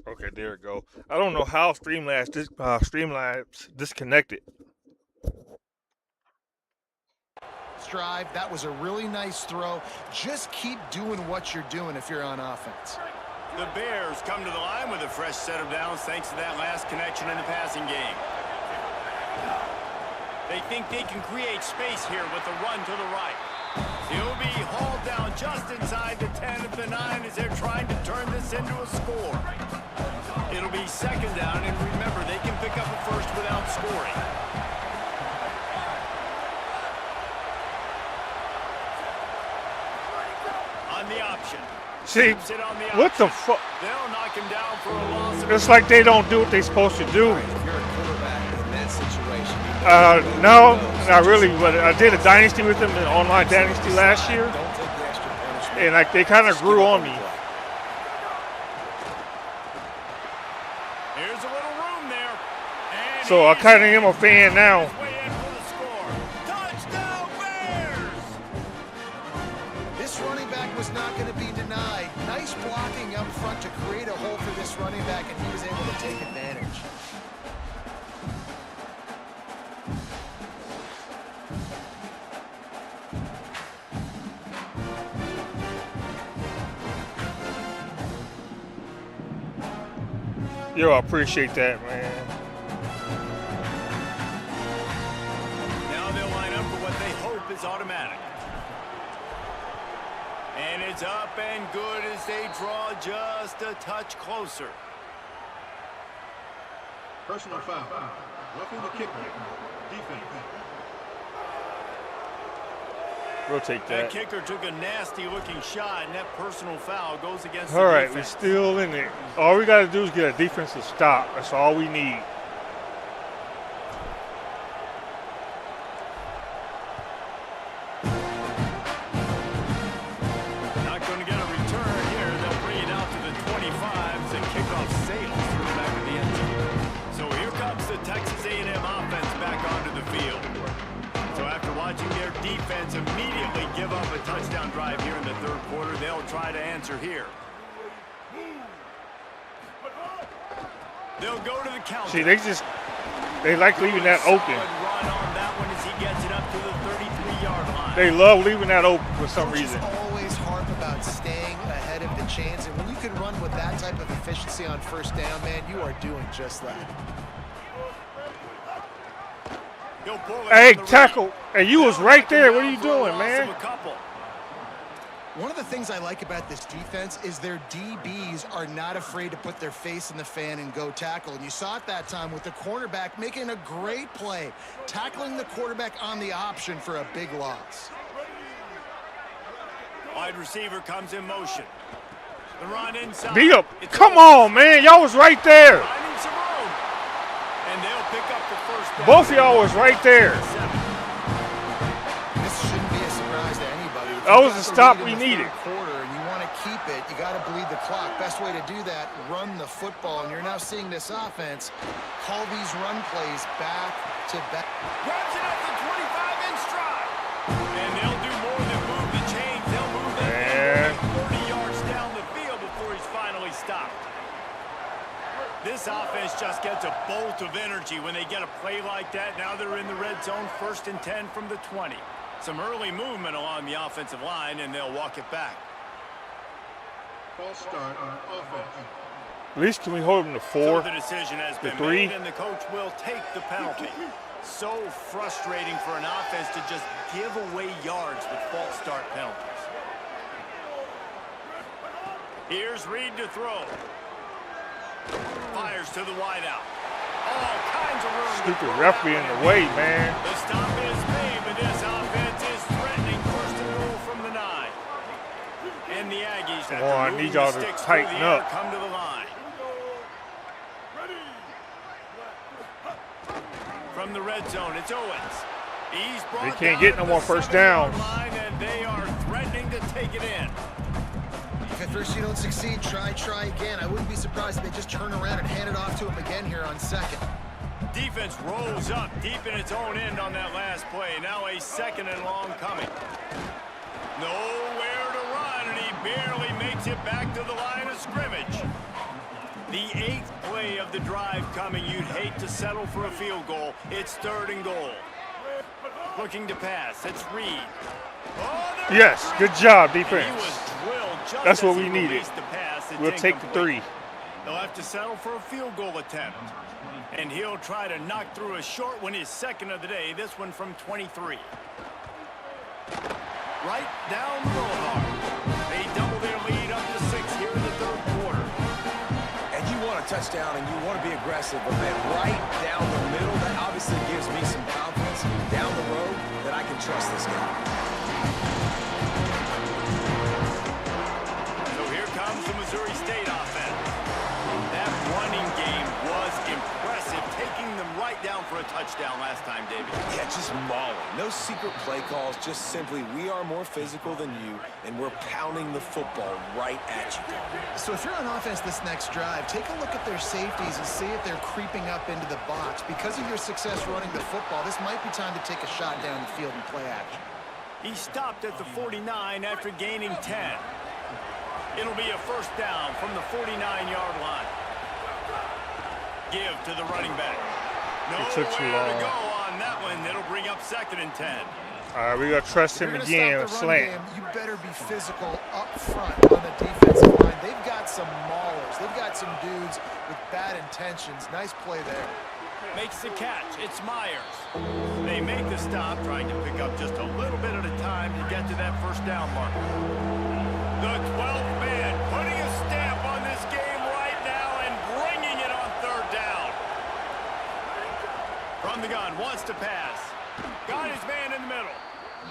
Okay, there we go. I don't know how Streamlabs disconnected. Drive. That was a really nice throw. Just keep doing what you're doing if you're on offense. The Bears come to the line with a fresh set of downs thanks to that last connection in the passing game. They think they can create space here with the run to the right. He'll be hauled down just inside the 10 of the 9 as they're trying to turn this into a score. It'll be second down, and remember, they can pick up a first without scoring. The option. See, what the fuck? They'll knock him down for a loss. It's like they don't do what they're supposed to do. If you're a quarterback in that situation, no, not really. But I did a Dynasty with them, an online Dynasty last year, and like they kind of grew on me. Here's a little room there. So I kind of am a fan now. Was not going to be denied. Nice blocking up front to create a hole for this running back, and he was able to take advantage. Yo, I appreciate that, man. Now they'll line up for what they hope is automatic. And it's up and good as they draw just a touch closer. Personal foul. Roughing the kicker. Defense. We'll take That that. kicker took a nasty-looking shot, and that personal foul goes against all the right, defense. we're still in it. All we got to do is get a defensive stop. That's all we need. Defense immediately give up a touchdown drive here in the third quarter. They'll try to answer here. They'll go to the counter. See, they like leaving that open. Run on that one as he gets it up to the 33-yard line. They love leaving that open for some reason. Always harp about staying ahead of the chains, and when you can run with that type of efficiency on first down, man, you are doing just that. Hey, tackle. Hey, you was right there. What are you doing, man? One of the things I like about this defense is their DBs are not afraid to put their face in the fan and go tackle. And you saw it that time with the cornerback making a great play, tackling the quarterback on the option for a big loss. Wide receiver comes in motion. The run inside. Beat up. Come on, man. Y'all was right there. And they'll pick up the first down. Both of y'all was right there. This shouldn't be a surprise to anybody. That was the stop we needed. Quarter, and you want to keep it, you got to bleed the clock. Best way to do that, run the football. And you're now seeing this offense call these run plays back to back. Grabs it up the 25 in stride. And they'll do more than move the chains. They'll move that 30 yards down the field before he's finally stopped. This offense just gets a bolt of energy when they get a play like that. Now they're in the red zone, 1st and 10 from the 20. Some early movement along the offensive line, and they'll walk it back. False start on offense. At least can we hold them to 4? So the decision has been 3? made, and the coach will take the penalty. So frustrating for an offense to just give away yards with false start penalties. Here's Reed to throw. Fires to the wideout. All kinds of room. Stupid referee in the way, man. The stop is made, but this offense is threatening 1st and goal from the 9. And the Aggies, Come on, I need y'all to tighten up. Come to the line. From the red zone, it's Owens. He's brought They can't get no more first downs. And they are threatening to take it in. If at first you don't succeed, try again. I wouldn't be surprised if they just turn around and hand it off to him again here on 2nd. Defense rolls up deep in its own end on that last play. Now a 2nd and long coming. Nowhere to run, and he barely makes it back to the line of scrimmage. The 8th play of the drive coming. You'd hate to settle for a field goal. It's 3rd and goal. Looking to pass. It's Reed. Oh, Yes, good job, he defense. was drilled just That's what as we he needed. released the pass. It's We'll take the incomplete. 3. They'll have to settle for a field goal attempt. And he'll try to knock through a short one, his 2nd of the day, this one from 23. Right down the boulevard. They double their lead up to 6 here in the 3rd quarter. And you want a touchdown and you want to be aggressive, but man, right down the middle, that obviously gives me some confidence down the road that I can trust this guy. So here comes the Missouri State offense. That running game was impressive, taking them right down for a touchdown last time, David. Yeah, just mauling. No secret play calls, just simply we are more physical than you, and we're pounding the football right at you. So if you're on offense this next drive, take a look at their safeties and see if they're creeping up into the box. Because of your success running the football, this might be time to take a shot down the field and play action. He stopped at the 49 after gaining 10. It'll be a 1st down from the 49-yard line. Give to the running back. It took too Nowhere to long. go on that one. It'll bring up 2nd and 10. All right, we got to trust If him you're gonna again with stop the run slant. game, you better be physical up front on the defensive line. They've got some maulers. They've got some dudes with bad intentions. Nice play there. Makes the catch. It's Myers. They make the stop, trying to pick up just a little bit at a time to get to that 1st down mark. The 12th man putting a stamp on this game right now and bringing it on 3rd down. From the gun, wants to pass. Got his man in the middle.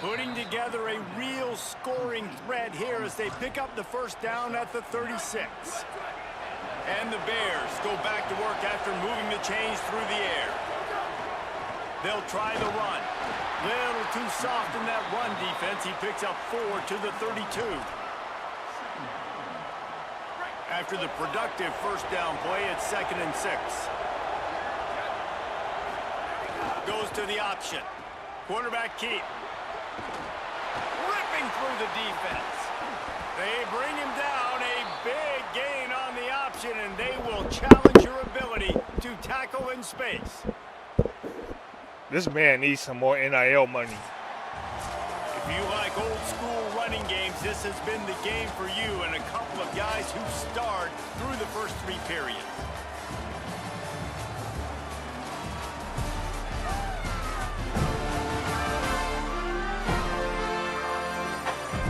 Putting together a real scoring threat here as they pick up the 1st down at the 36. And the Bears go back to work after moving the chains through the air. They'll try the run. Little too soft in that run defense. He picks up 4 to the 32. After the productive 1st down play, it's 2nd and 6. Goes to the option. Quarterback keep. Ripping through the defense. They bring him down. A big gain on the option, and they will challenge your ability to tackle in space. This man needs some more NIL money. If you like old school running games, this has been the game for you and a couple of guys who starred through the first 3 periods.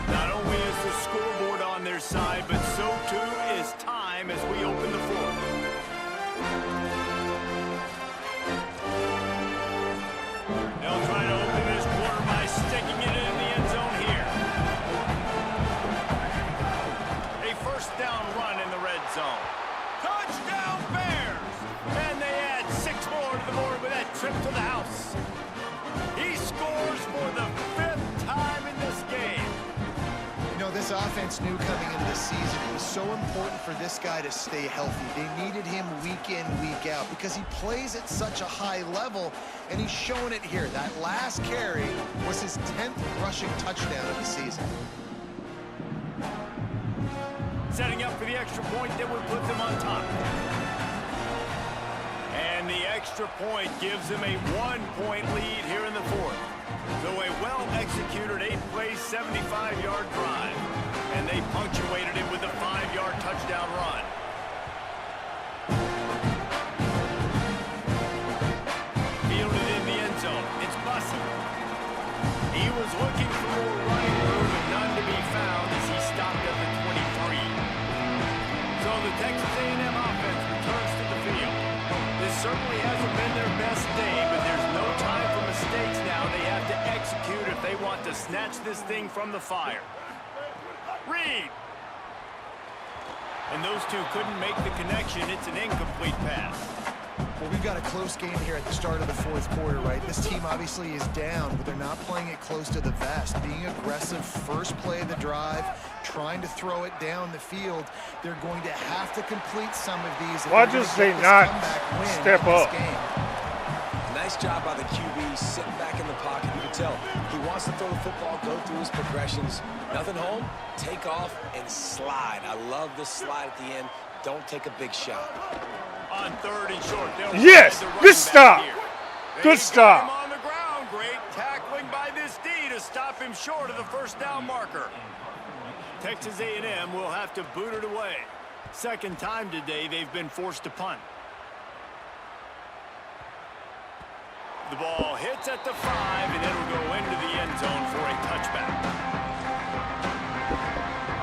Not only is the scoreboard on their side, but so too is time as we open the 4th. They'll try to open this quarter by sticking it in the end zone here. A 1st down run in the red zone. Touchdown Bears! And they add 6 more to the board with that trip to the house. He scores for the 5th time in this game. You know, this offense knew coming into the season it was so important for this guy to stay healthy. They needed him week in, week out because he plays at such a high level, and he's showing it here. That last carry was his 10th rushing touchdown of the season. Setting up for the extra point that would put them on top. And the extra point gives them a 1-point lead here in the 4th. So a well-executed 8-play, 75-yard drive. And they punctuated it with a 5-yard touchdown run. Fielded in the end zone. It's Bussey. He was looking for more running room and none to be found as he stopped at the 23. So the Texas A&M offense returns to the field. This certainly hasn't been their best day, but there's no time for mistakes now. They have to execute if they want to snatch this thing from the fire. Reed. And those two couldn't make the connection. It's an incomplete pass. Well, we've got a close game here at the start of the 4th quarter, right? This team obviously is down, but they're not playing it close to the vest. Being aggressive, first play of the drive, trying to throw it down the field. They're going to have to complete some of these. Why just they not step up? Nice job by the QB, sitting back in the pocket. You can tell he wants to throw the football, go through his progressions. Nothing home, take off, and slide. I love the slide at the end. don't take a big shot. On 3rd and short. Yes, good stop. Good stop. Him on the ground. Great tackling by this D to stop him short of the first down marker. Texas A&M will have to boot it away. Second time today they've been forced to punt. The ball hits at the 5, and it'll go into the end zone for a touchback.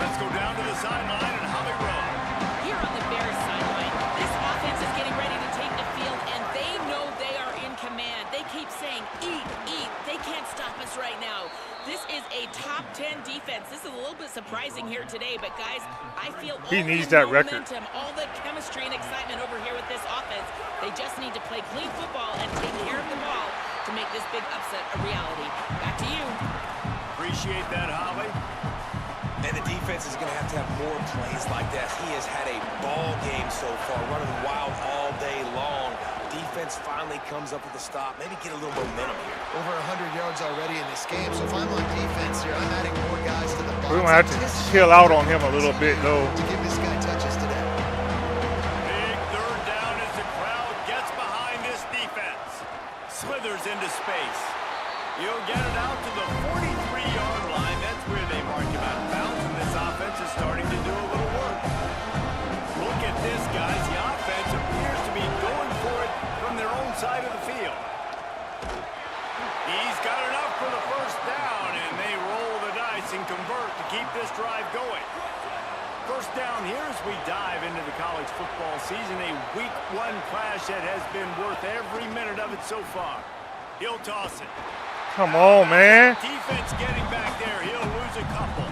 Let's go down to the sideline and Holly Rowe. Here on the Bears sideline, this offense is getting ready to take the field, and they know they are in command. They keep saying, eat, eat. They can't stop us right now. This is a top 10 defense. This is a little bit surprising here today, but guys, I feel he all needs the that record. momentum, all the chemistry and excitement over here with this offense. They just need to play clean football and take care of the ball to make this big upset a reality. Back to you. Appreciate that, Holly. And the defense is going to have more plays like that. He has had a ball game so far, running wild all day long. Defense finally comes up with a stop. Maybe get a little momentum here. Over 100 yards already in this game, so if I'm on defense here, I'm adding more guys to the box. We're going to have to chill out on him a little bit, though. To give this guy touches today. Big 3rd down as the crowd gets behind this defense. Slithers into space. He'll get it out to the 43-yard line. That's where they mark him out of bounds, and this offense is starting to do a little work. Look at this, guys. The offense appears to be going for it from their own side of the field. He's got enough for the first down, and they roll the dice and convert to keep this drive going. First down here as we dive into the college football season, a Week 1 clash that has been worth every minute of it so far. He'll toss it. Come on, man. Defense getting back there. He'll lose a couple.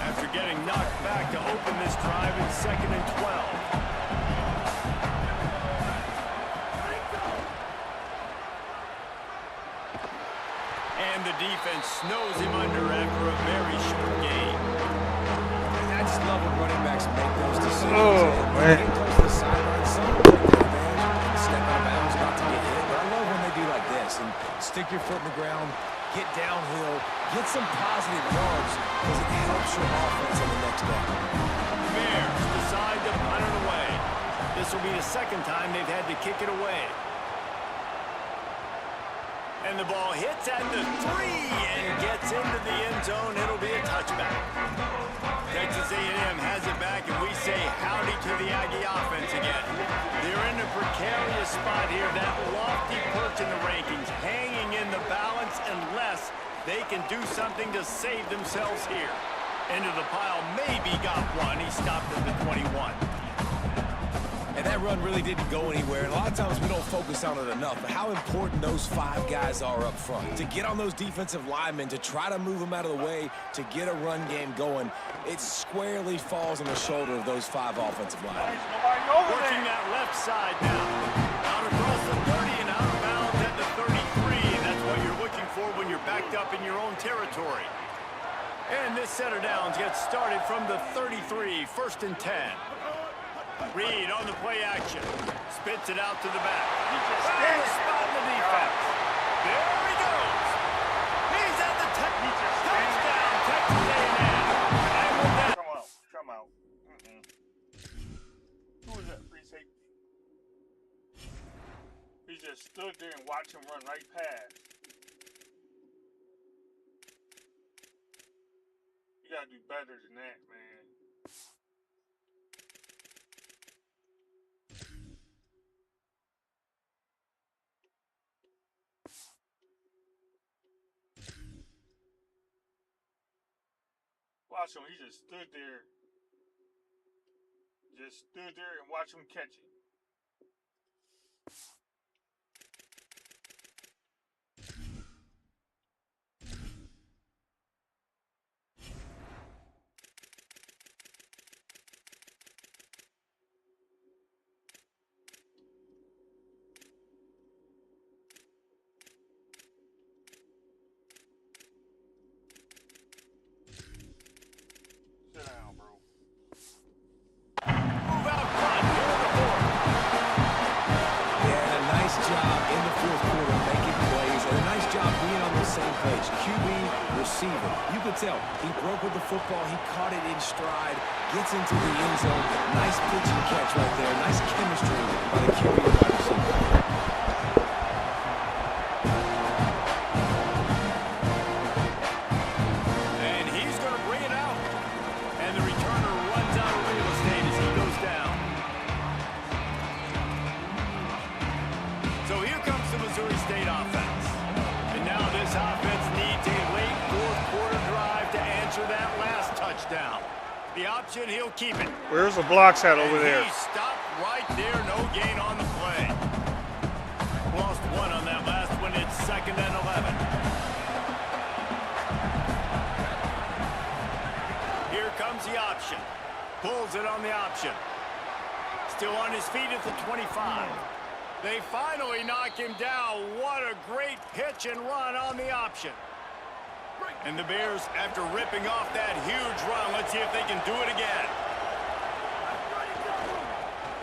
After getting knocked back to open this drive in 2nd and 12. And the defense snows him under after a very short game. I just love when running backs make those decisions. Oh, man. They get close to the sideline, some take advantage and step out of bounds, not to get hit. But I love when they do like this and stick your foot in the ground, get downhill, get some positive yards because it helps your offense in the next down. Bears decide to punt it away. This will be the second time they've had to kick it away. And the ball hits at the 3 and gets into the end zone. It'll be a touchback. Texas A&M has it back, and we say howdy to the Aggie offense again. They're in a precarious spot here, that lofty perch in the rankings, hanging in the balance unless they can do something to save themselves here. Into the pile, maybe got one. He stopped at the 21. And that run really didn't go anywhere. And a lot of times we don't focus on it enough, but how important those 5 guys are up front. To get on those defensive linemen, to try to move them out of the way, to get a run game going, it squarely falls on the shoulder of those 5 offensive linemen. Working that left side now. Out across the 30 and out of bounds at the 33. That's what you're looking for when you're backed up in your own territory. And this set of downs gets started from the 33, 1st and 10. Reed on the play action. Spits it out to the back. Found a spot in the defense. There he goes. He's at the touchdown, Texas A&M. And with that, Come out. Who was that free safety? He just stood there and watched him run right past. You gotta do better than that, man. Watch him, he just stood there. Just stood there and watched him catch it. move out front. Here in the 4th. job being on the same page. QB, receiver. You could tell he broke with the football. He caught it in stride, gets into the end zone. Nice pitch and catch right there. Nice chemistry by the QB and wide receiver. The option, he'll keep it. Where's the blocks at over there? He stopped right there, no gain on the play. Lost one on that last one. It's 2nd and 11. Here comes the option. Pulls it on the option. Still on his feet at the 25. They finally knock him down. What a great pitch and run on the option. And the Bears, after ripping off that huge run, let's see if they can do it again.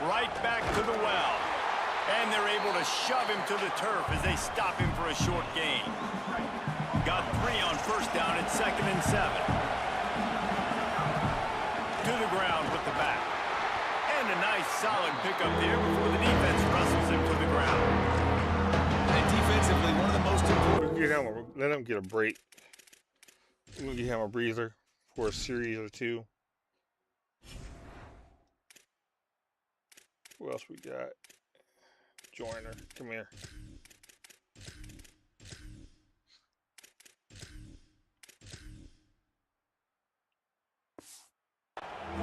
Right back to the well. And they're able to shove him to the turf as they stop him for a short gain. Got 3 on first down at 2nd and 7. To the ground with the back. And a nice solid pickup there before the defense wrestles him to the ground. And defensively, one of the most important. Let him get a break. I'm going to give him a breather for a series or two. Who else we got? Joyner, come here.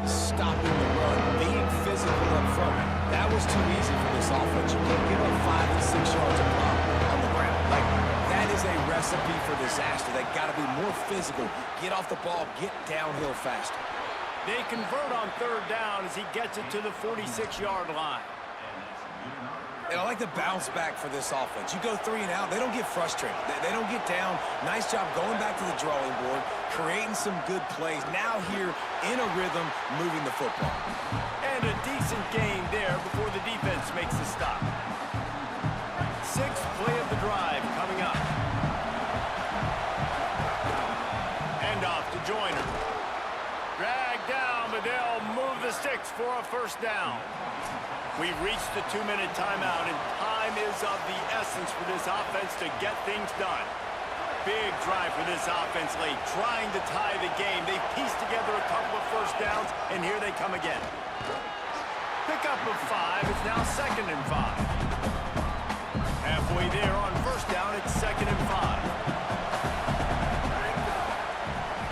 Stopping the run, being physical up front. That was too easy for this offense. You can't give up 5 to 6 yards a pop on the ground. That is a recipe for disaster. They got to be more physical. Get off the ball, get downhill faster. They convert on 3rd down as he gets it to the 46-yard line. And I like the bounce back for this offense. You go 3 and out, they don't get frustrated. They don't get down. Nice job going back to the drawing board, creating some good plays. Now here in a rhythm, moving the football. And a decent gain there before the defense makes the stop. 6th play of the drive coming up. Hand off to Joyner. Dragged down, but they'll move the sticks for a first down. We've reached the 2-minute timeout, and time is of the essence for this offense to get things done. Big drive for this offense late, trying to tie the game. They pieced together a couple of first downs, and here they come again. Pickup of 5 is now 2nd and 5. Halfway there on first down, it's 2nd and 5.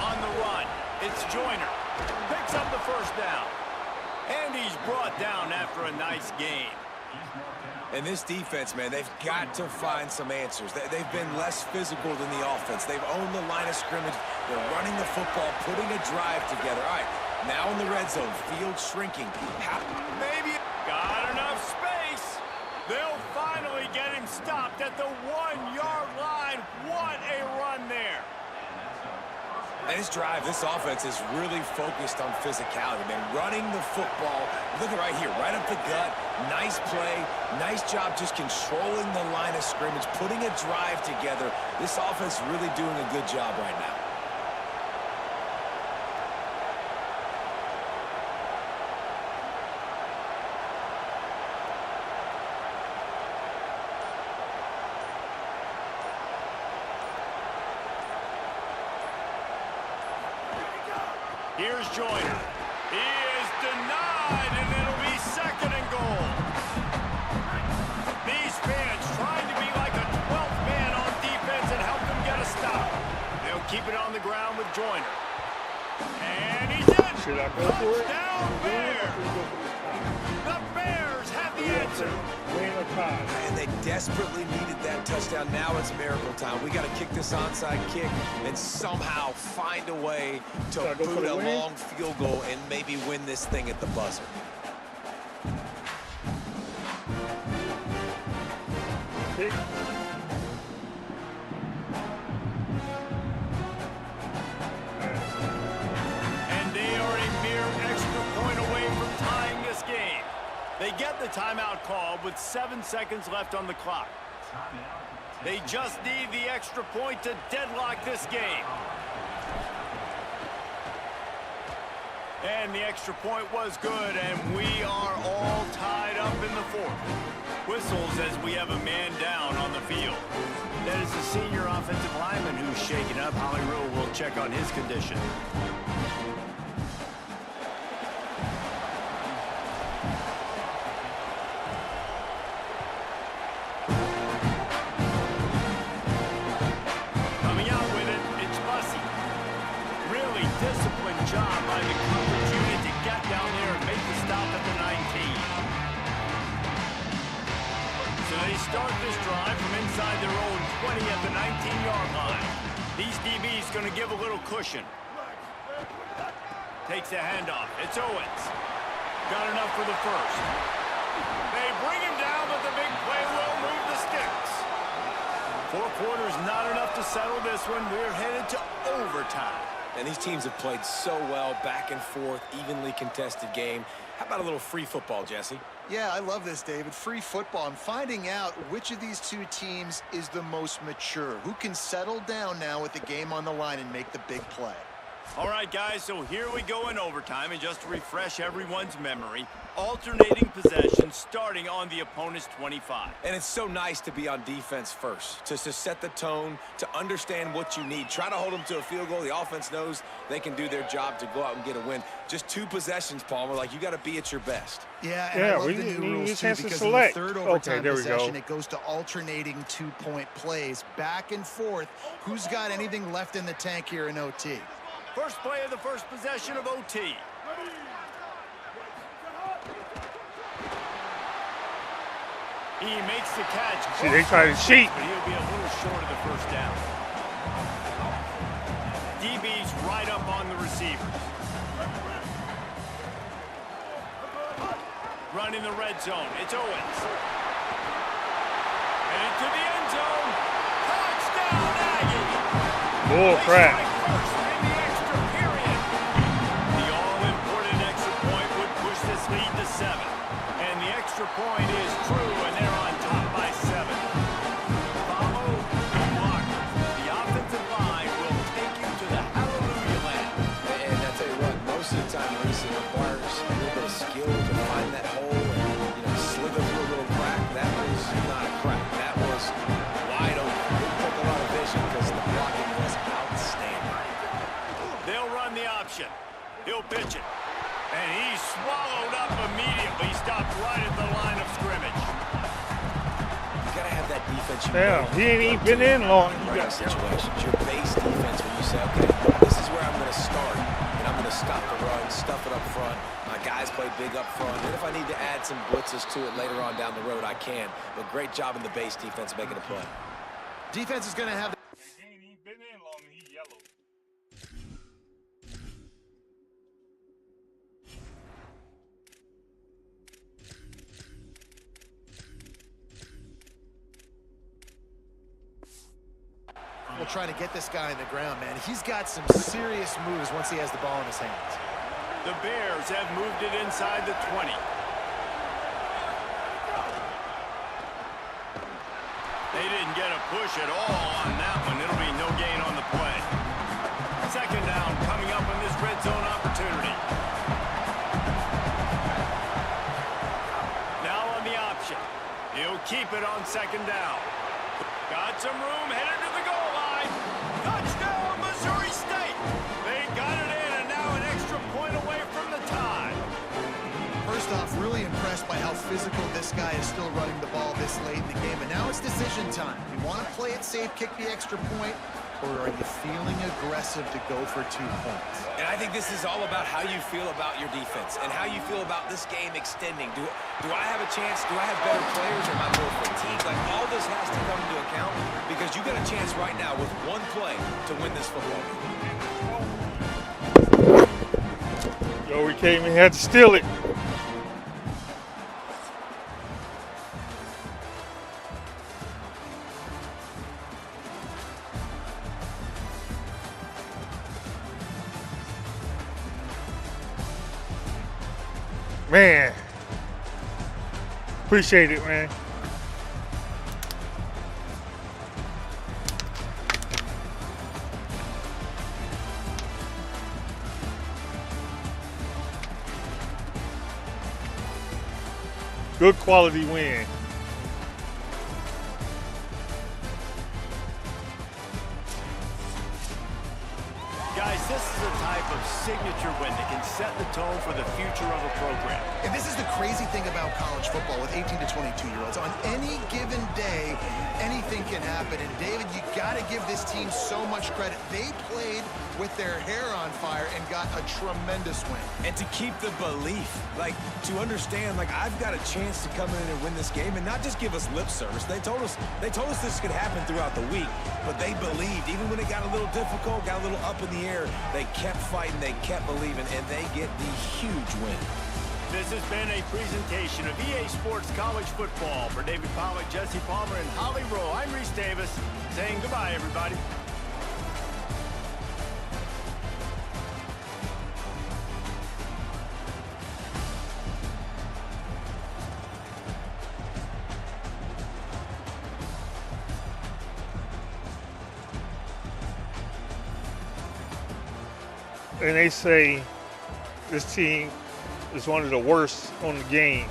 On the run, it's Joyner. Picks up the first down. And he's brought down after a nice gain. And this defense, man, they've got to find some answers. They've been less physical than the offense. They've owned the line of scrimmage. They're running the football, putting a drive together. All right, now in the red zone, field shrinking. Maybe got enough space. They'll finally get him stopped at the 1-yard line. What a run there. And this drive, this offense is really focused on physicality, man. Running the football, look at right here, right up the gut. Nice play, nice job just controlling the line of scrimmage, putting a drive together. This offense really doing a good job right now. Here's Joyner. He is denied, and it'll be 2nd and goal. These fans trying to be like a 12th man on defense and help them get a stop. They'll keep it on the ground with Joyner. And he's in. Should I go for it? Touchdown Bears. The Bears have the answer. And they desperately needed that touchdown. Now it's miracle time. We got to kick this onside kick and somehow find a way to boot a long field goal and maybe win this thing at the buzzer. And they are a mere extra point away from tying this game. They get the timeout called with 7 seconds left on the clock. They just need the extra point to deadlock this game. And the extra point was good, and we are all tied up in the fourth. Whistles as we have a man down on the field. That is the senior offensive lineman who's shaken up. Holly Rowe will check on his condition. Coming out with it, it's Bussey. Really disciplined job by the coverage unit to get down there and make the stop at the 19. So they start this drive from inside their own 20 at the 19-yard line. These DBs going to give a little cushion. Takes a handoff. It's Owens. Got enough for the first. They bring him down, but the big play will move the sticks. 4 quarters, not enough to settle this one. We're headed to overtime. And these teams have played so well, back and forth, evenly contested game. How about a little free football, Jesse? Yeah, I love this, David. Free football. I'm finding out which of these two teams is the most mature. Who can settle down now with the game on the line and make the big play? All right, guys, so here we go in overtime, and just to refresh everyone's memory, alternating possession starting on the opponent's 25. And it's so nice to be on defense first, to set the tone, to understand what you need. Try to hold them to a field goal. The offense knows they can do their job to go out and get a win. Just 2 possessions, Palmer. Like, you got to be at your best. Yeah, and I love the new rules, too, because in the third overtime possession, it goes to alternating 2-point plays, back and forth. Who's got anything left in the tank here in OT? First play of the first possession of OT. He makes the catch. See, they try to cheat. But he'll be a little short of the first down. DB's right up on the receivers. Running the red zone. It's Owens. And into the end zone. Touchdown, Aggie. Bull crap. Lead to 7, and the extra point is true, and they're on top by 7. Follow the block. The offensive line will take you to the hallelujah land. And I tell you what, most of the time, Reese, it requires a little bit of skill to find that hole and slither through a little crack. That was not a crack. That was wide open. It took a lot of vision because the blocking was outstanding. They'll run the option. He'll pitch it. And he's swallowed up immediately. Stopped right at the line of scrimmage. You got to have that defense. Yeah, he ain't even been in long. You got situations. Your base defense when you say, okay, this is where I'm going to start. And I'm going to stop the run, stuff it up front. My guys play big up front. And if I need to add some blitzes to it later on down the road, I can. But great job in the base defense making a play. Defense is going to have... He ain't even been in long and he's yellow. We'll try to get this guy in the ground, man. He's got some serious moves once he has the ball in his hands. The Bears have moved it inside the 20. They didn't get a push at all on that one. It'll be no gain on the play. Second down coming up on this red zone opportunity. Now on the option. He'll keep it on second down. Got some room, headed to the goal line. Touchdown, Missouri State. They got it in, and now an extra point away from the tie. First off, really impressed by how physical this guy is still running the ball this late in the game. And now it's decision time. You want to play it safe, kick the extra point, or are you feeling aggressive to go for 2 points? And I think this is all about how you feel about your defense and how you feel about this game extending. Do I have a chance? Do I have better players, or am I more fatigued? Like, all this has to come into account because you got a chance right now with 1 play to win this football game. Yo, we came and had to steal it. Man, appreciate it, man. Good quality win. Guys, this is a type of signature win that can set the tone for the future of a program. And this is the crazy thing about college football with 18 to 22-year-olds. On any given day, anything can happen. And David, you got to give this team so much credit. They played with their hair on fire and got a tremendous win. And to keep the belief, like to understand, like I've got a chance to come in and win this game and not just give us lip service. They told us this could happen throughout the week, but they believed. Even when it got a little difficult, got a little up in the air, they kept fighting, they kept believing, and they get the huge win. This has been a presentation of EA Sports College Football. For David Pollock, Jesse Palmer, and Holly Rowe, I'm Reese Davis, saying goodbye, everybody. And they say this team is one of the worst on the game.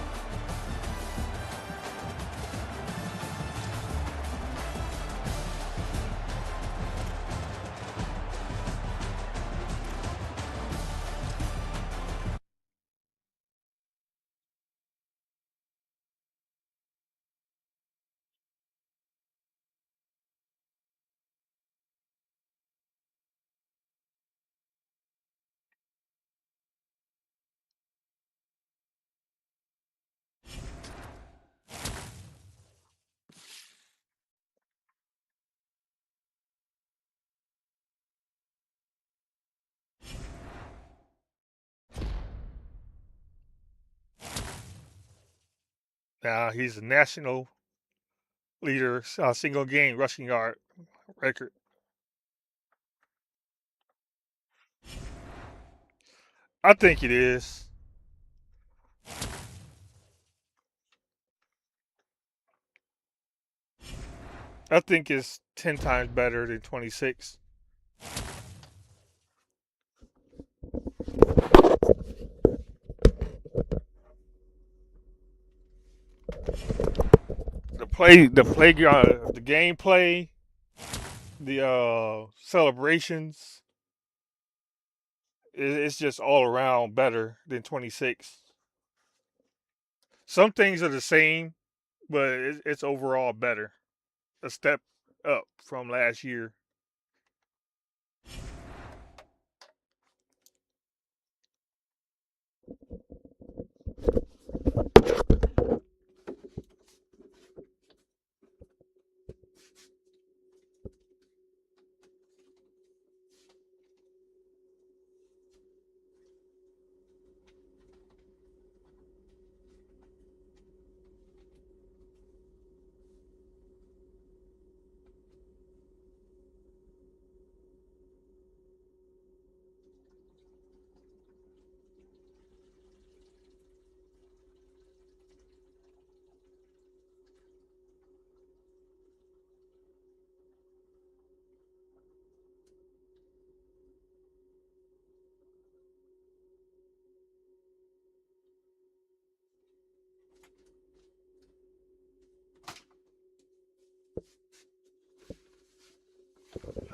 Now he's a national leader, single game rushing yard record. I think it is. I think it's 10 times better than 26. The gameplay, the celebrations, it's just all around better than 26. Some things are the same, but it's overall better. A step up from last year.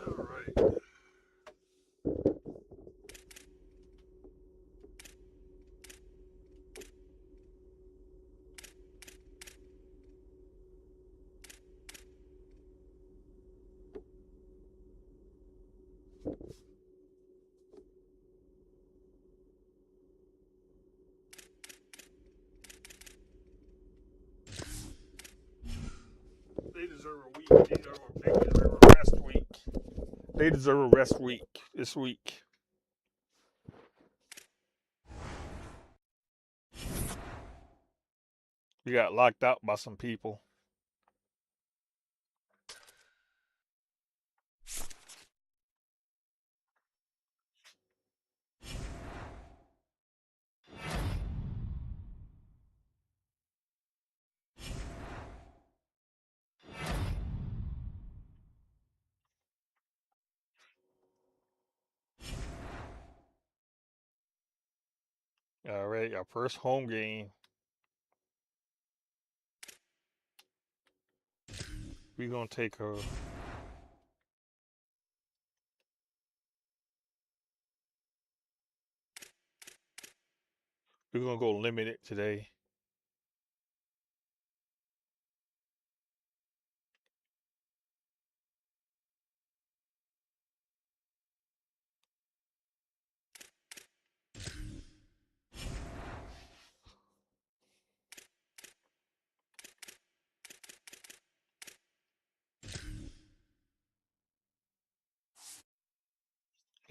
All right. They deserve a week. They deserve a rest week. They deserve a rest week this week. We got locked out by some people. All right, our first home game. we're gonna take her. We're gonna go limited today.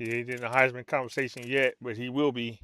He ain't in the Heisman conversation yet, but he will be.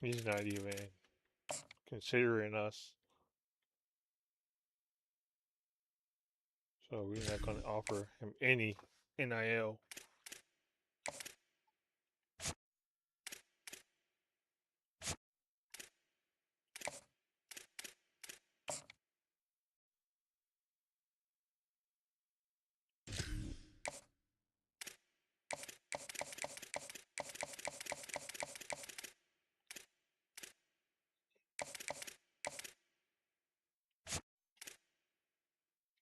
He's not even considering us, so we're not gonna offer him any NIL.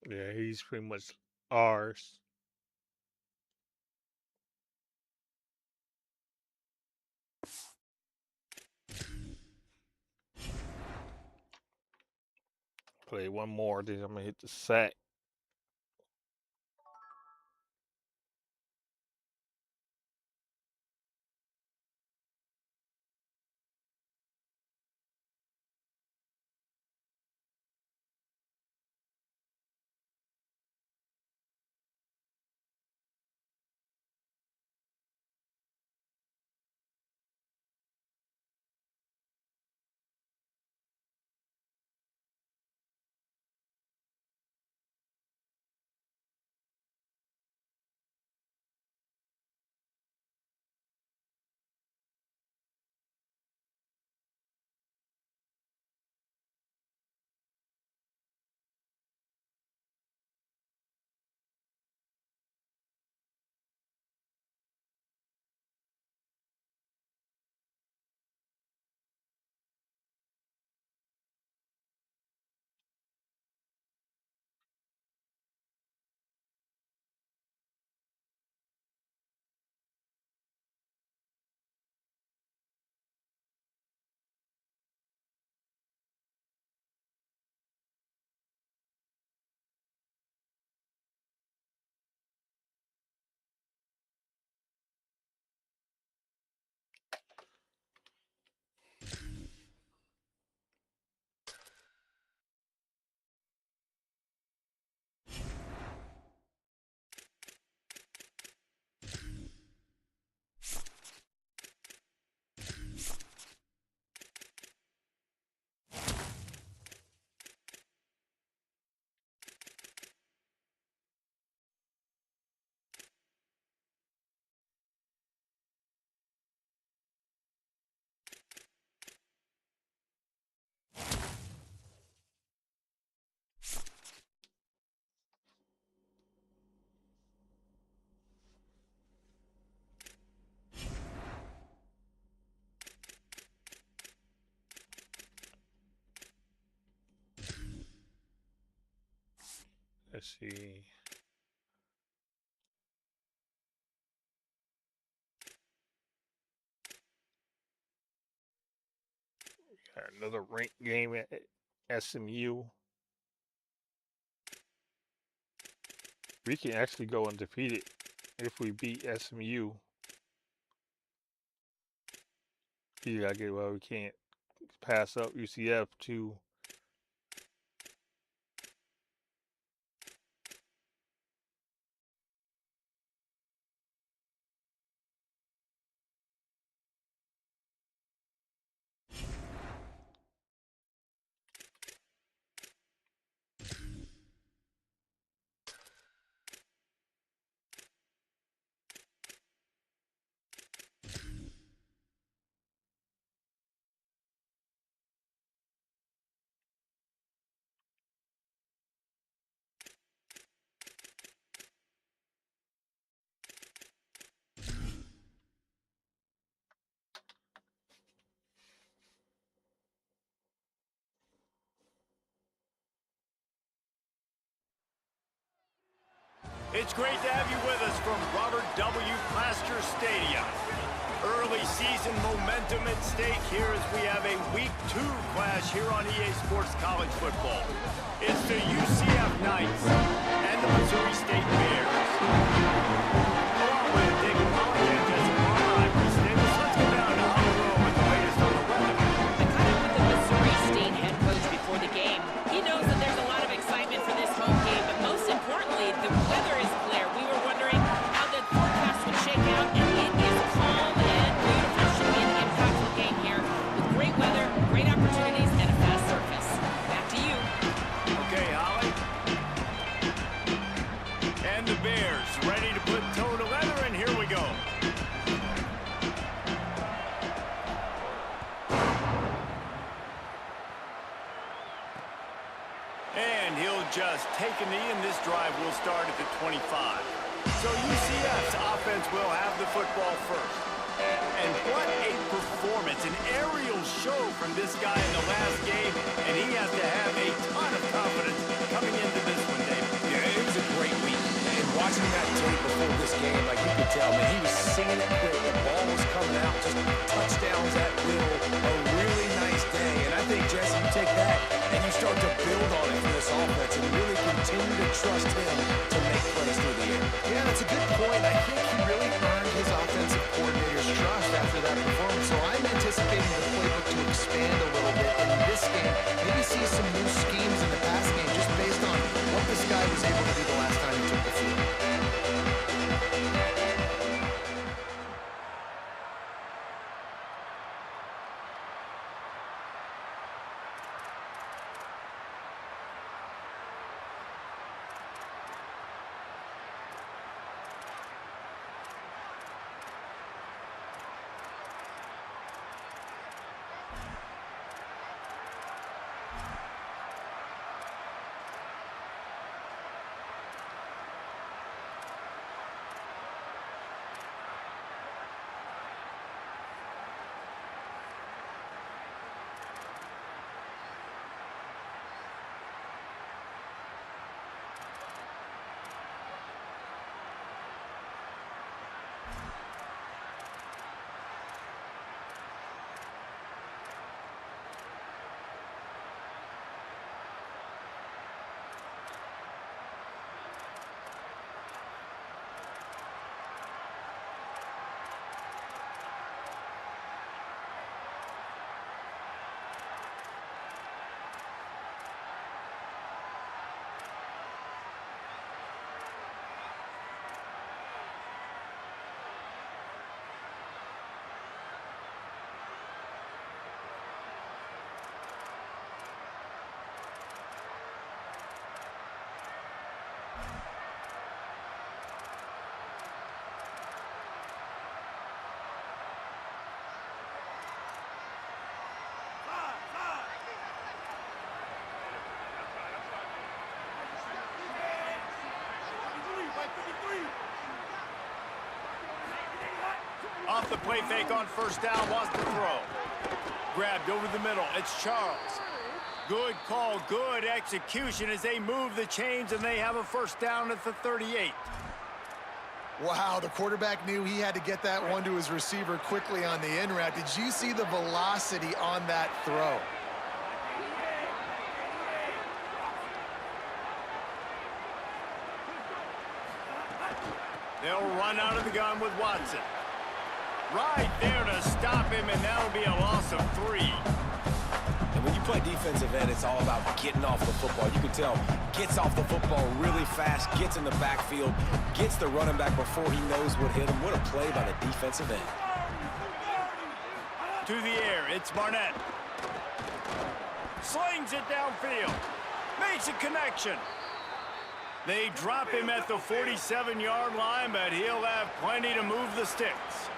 Yeah, he's pretty much ours. Play one more, then I'm gonna hit the sack. Let's see. Got another ranked game at SMU. We can actually go undefeated if we beat SMU. You gotta get, well, we can't pass up UCF too. It's great to have you with us from Robert W. Plaster Stadium. Early season momentum at stake here as we have a Week 2 clash here on EA Sports College Football. It's the UCF Knights and the Missouri State Bears. Along with David Holland and Jesse Palmer, I'm Chris Davis. Let's go down to Hollywood with the latest on the weather. I caught up with the Missouri State head coach before the game. He knows that there's a lot of excitement for this home game, but most importantly, the weather is clear. We were wondering how the forecast would shake out, and it is calm and beautiful. Should be an impactful game here with great weather, great opportunities, and a fast surface. Back to you. Okay, Holly. And the Bears ready to put toe to leather, and here we go. And he'll just take a knee, and this drive will start at the 25. So UCF's offense will have the football first. And what a performance, an aerial show from this guy in the last game, and he has to have a ton of confidence coming into this one, Dave. Yeah, it was a great week. And watching that tape before this game, like you could tell, man, he was singing it quick. The ball was coming out, just touchdowns at will. A really nice day. And I think, Jesse, you take that and you start to build on it for this offense and really continue to trust him to make plays through the air. Yeah, that's a good point. I think he really earned his offensive coordinator's trust after that performance. So I'm anticipating the playbook to expand a little bit in this game. Maybe see some new schemes in the pass game just based on what this guy was able to do the last time he took the field. Off the play fake on first down, wants to throw. Grabbed over the middle. It's Charles. Good call, good execution as they move the chains, and they have a first down at the 38. Wow, the quarterback knew he had to get that one to his receiver quickly on the in route. Did you see the velocity on that throw? They'll run out of the gun with Watson. Right there to stop him, and that'll be a loss of 3. And when you play defensive end, it's all about getting off the football. You can tell, gets off the football really fast, gets in the backfield, gets the running back before he knows what hit him. What a play by the defensive end. To the air, it's Barnett. Slings it downfield. Makes a connection. They drop him at the 47-yard line, but he'll have plenty to move the sticks.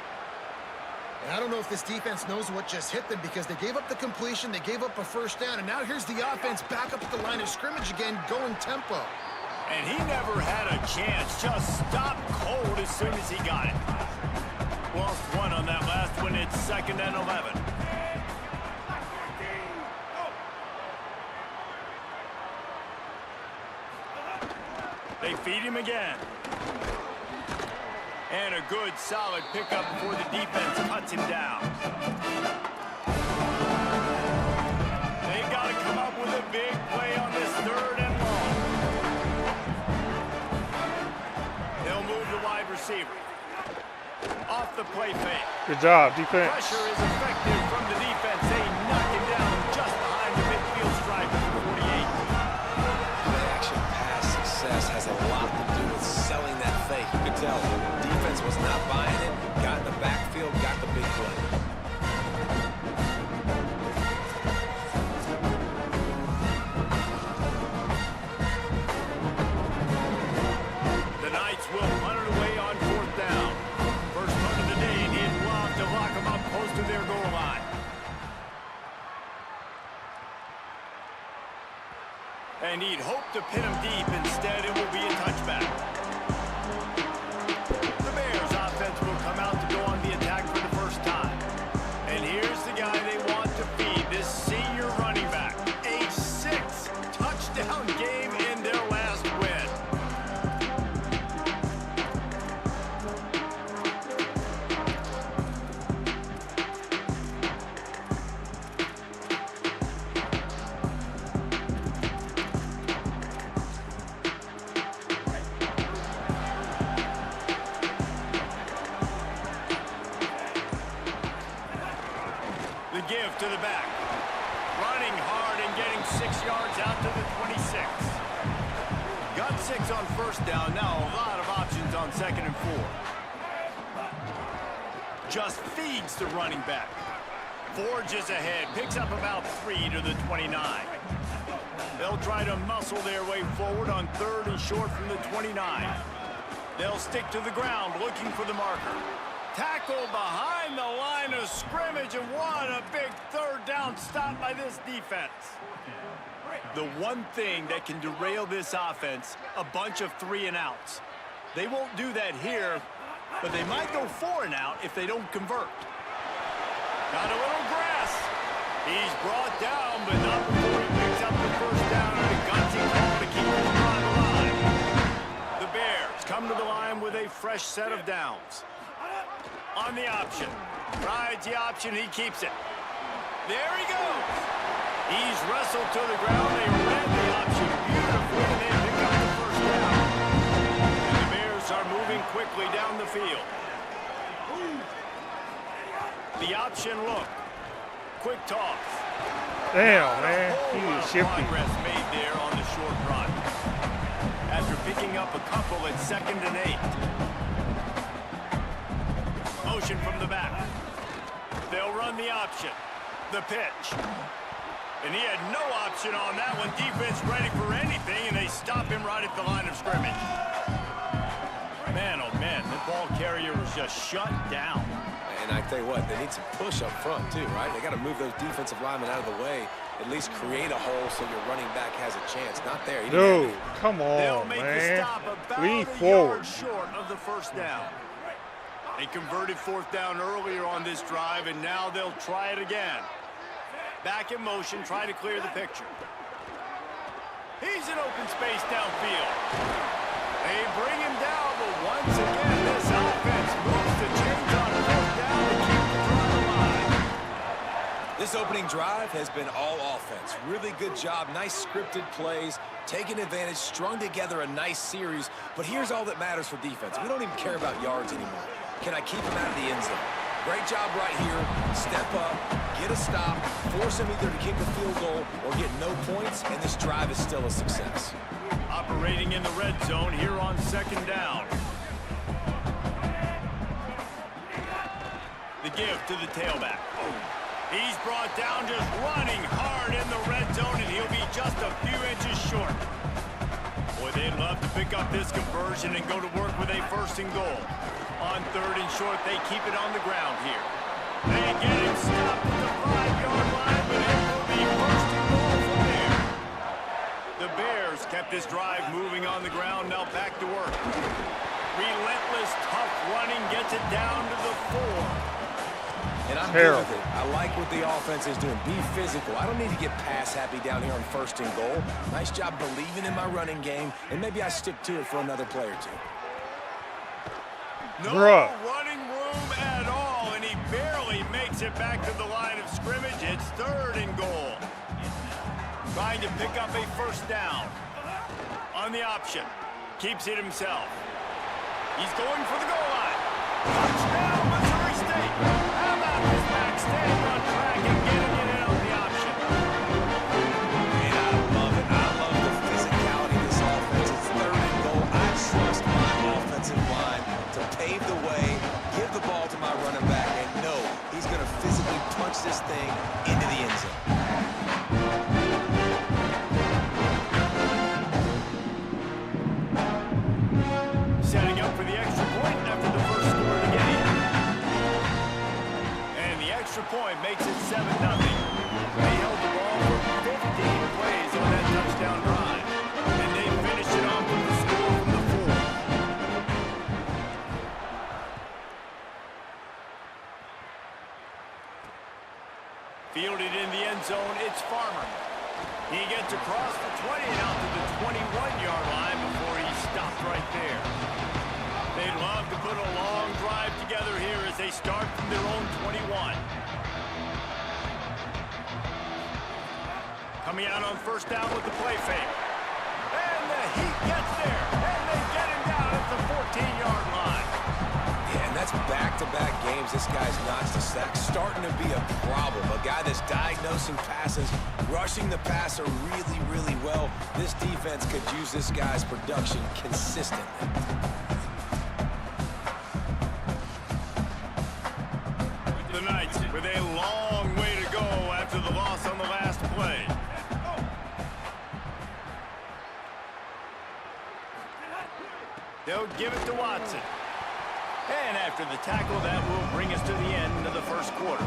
And I don't know if this defense knows what just hit them because they gave up the completion, they gave up a first down, and now here's the offense back up at the line of scrimmage again, going tempo. And he never had a chance, just stopped cold as soon as he got it. Lost 1 on that last one, it's 2nd and 11. They feed him again. And a good, solid pickup before the defense cuts him down. They've got to come up with a big play on this 3rd and long. They'll move the wide receiver. Off the play fake. Good job, defense. Pressure is effective from the defense. They knock him down just behind the midfield stripe at the 48. Play-action pass success has a lot to do with selling that fake. You could tell the defense was not buying it, got in the backfield, got the big play. The Knights will punt it away on 4th down. First punt of the day, and he'd love to lock them up close to their goal line. And he'd hope to pin him deep. Instead, it will be a touchback. The Bears offense will come out to go on the attack for the first time. And here's the guy they want to feed, this senior running back. A 6 touchdown game in their last win. The give to the back. Running hard and getting 6 yards out to the 26. Got 6 on first down. Now a lot of options on 2nd and 4. Just feeds the running back. Forges ahead. Picks up about 3 to the 29. They'll try to muscle their way forward on 3rd and short from the 29. They'll stick to the ground looking for the marker. Tackle behind the line of scrimmage, and what a big 3rd down stop by this defense. The one thing that can derail this offense, a bunch of 3 and outs. They won't do that here, but they might go 4 and out if they don't convert. Got a little grass. He's brought down, but not before he picks up the first down, and a gutsy call to keep him on the line. The Bears come to the line with a fresh set of downs. On the option. Rides the option, he keeps it. There he goes. He's wrestled to the ground. They read the option beautifully, and they pick up the first down. And the Bears are moving quickly down the field. The option look. Quick toss. Damn, man. He was shifty. Progress made there on the short run. After picking up a couple at 2nd and 8. Motion from the back. They'll run the option. The pitch. And he had no option on that one. Defense ready for anything, and they stop him right at the line of scrimmage. Man, oh man, the ball carrier was just shut down. And I tell you what, they need some push up front too, right? They got to move those defensive linemen out of the way, at least create a hole so your running back has a chance. Not there. Dude, come They'll on, make the man. stop about Lean a forward. yard short of the first down. They converted 4th down earlier on this drive, and now they'll try it again. Back in motion, try to clear the picture. He's in open space downfield. They bring him down, but once again, this offense moves the chains on fourth down to keep the drive alive. This opening drive has been all offense. Really good job, nice scripted plays, taking advantage, strung together a nice series. But here's all that matters for defense. We don't even care about yards anymore. Can I keep him out of the end zone? Great job right here. Step up, get a stop, force him either to kick a field goal or get no points, and this drive is still a success. Operating in the red zone here on second down. The give to the tailback. He's brought down just running hard in the red zone, and he'll be just a few inches short. Boy, they'd love to pick up this conversion and go to work with a first and goal. On third and short, they keep it on the ground here. They get him stopped at the 5-yard line, but it will be first and goal from there. The Bears kept this drive moving on the ground, now back to work. Relentless, tough running gets it down to the 4. And I'm good with it. I like what the offense is doing. Be physical. I don't need to get pass happy down here on first and goal. Nice job believing in my running game, and maybe I stick to it for another play or two. No running room at all, and he barely makes it back to the line of scrimmage. It's third and goal. Trying to pick up a first down. On the option. Keeps it himself. He's going for the goal line. Touchdown, Missouri State. How about this back staying on track and getting it in on the option? Man, I love it. I love the physicality of this offense. It's third and goal. I trust my offensive line to pave the way, give the ball to my running back, and know he's going to physically punch this thing into the end zone. Setting up for the extra point after the first score to get in. And the extra point makes it 7-0. They held the ball for 15 plays on that touchdown drive. And they finished it off with the score from the 4. Fielded in the end zone, it's Farmer. He gets across the 20 and out to the 21-yard line before he's stopped right there. They'd love to put a long drive together here as they start from their own 21. Coming out on first down with the play fake. And the heat gets there, and they get him down at the 14-yard line. Yeah, and that's back-to-back games. This guy's notched a sack, starting to be a problem. A guy that's diagnosing passes, rushing the passer really, really well. This defense could use this guy's production consistently. The Knights with a long way to go after the loss on the last play. They'll give it to Watson. And after the tackle, that will bring us to the end of the first quarter.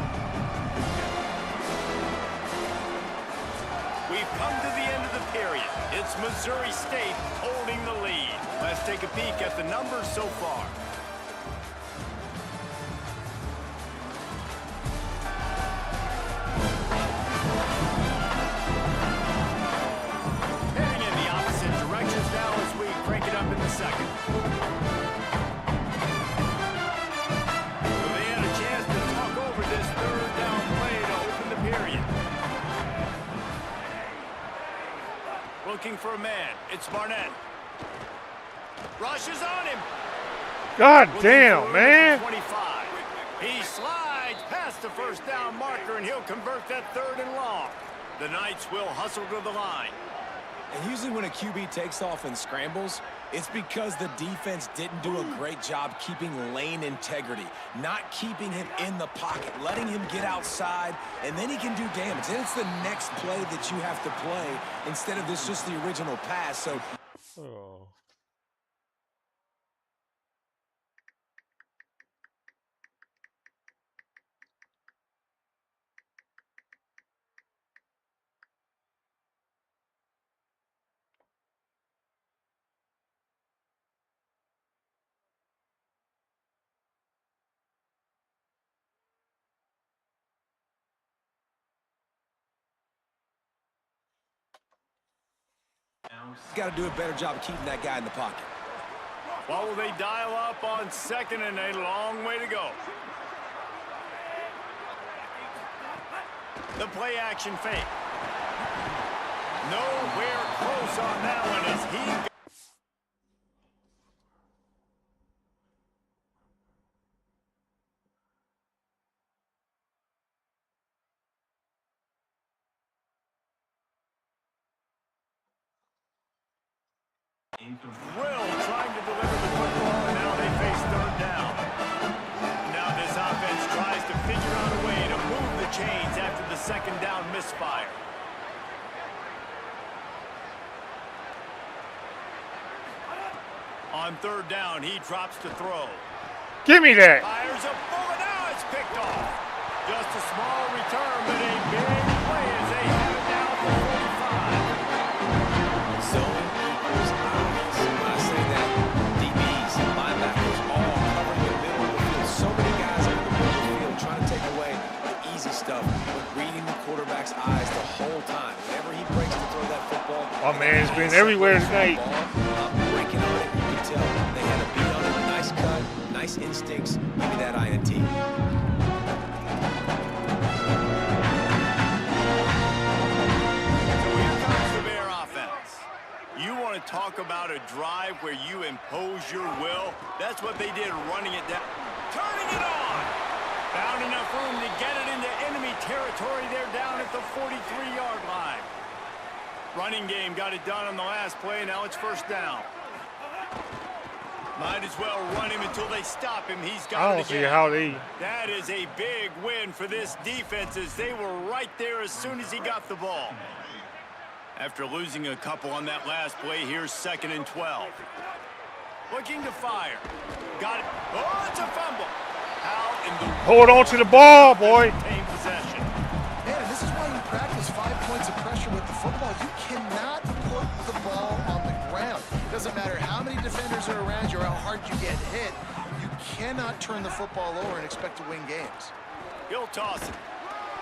We've come to the end of the period. It's Missouri State holding the lead. Let's take a peek at the numbers so far. Heading in the opposite directions now as we crank it up in the second. So they had a chance to talk over this third down play to open the period. Looking for a man. It's Barnett. Rushes on him. God Looking damn, for man. 25. He slides past the first down marker, and he'll convert that third and long. The Knights will hustle to the line. And usually when a QB takes off and scrambles, it's because the defense didn't do a great job keeping lane integrity, not keeping him in the pocket, letting him get outside, and then he can do damage. And it's the next play that you have to play instead of this just the original pass. So Oh. Got to do a better job of keeping that guy in the pocket. Well, will they dial up on 2nd and a long way to go? The play action fake. Nowhere close on that one as he... Will trying to deliver the football, and now they face 3rd down. Now this offense tries to figure out a way to move the chains after the 2nd down misfire. On 3rd down, he drops to throw. Give me that. Fires a bullet. Now it's picked off. Just a small return, but a big play as they have it down for 45. Zone equals eyes. When I say that, DBs and linebackers all covering the middle of the field. So many guys over the middle of the field trying to take away the easy stuff, but reading the quarterback's eyes the whole time. Whenever he breaks to throw that football, My man's been everywhere tonight. I'm breaking on it. You can tell they had a beat on it. Nice cut, nice instincts. Give me that INT. Talk about a drive where you impose your will. That's what they did, running it down. Turning it on! Found enough room to get it into enemy territory. They're down at the 43-yard line. Running game got it done on the last play. Now it's 1st down. Might as well run him until they stop him. He's got I it don't see again. how they. That is a big win for this defense as they were right there as soon as he got the ball. After losing a couple on that last play, here's 2nd and 12. Looking to fire. Got it. Oh, it's a fumble. How in the Hold on to the ball, boy. retain possession? Man, this is why you practice 5 points of pressure with the football. You cannot put the ball on the ground. It doesn't matter how many defenders are around you or how hard you get hit. You cannot turn the football over and expect to win games. He'll toss it.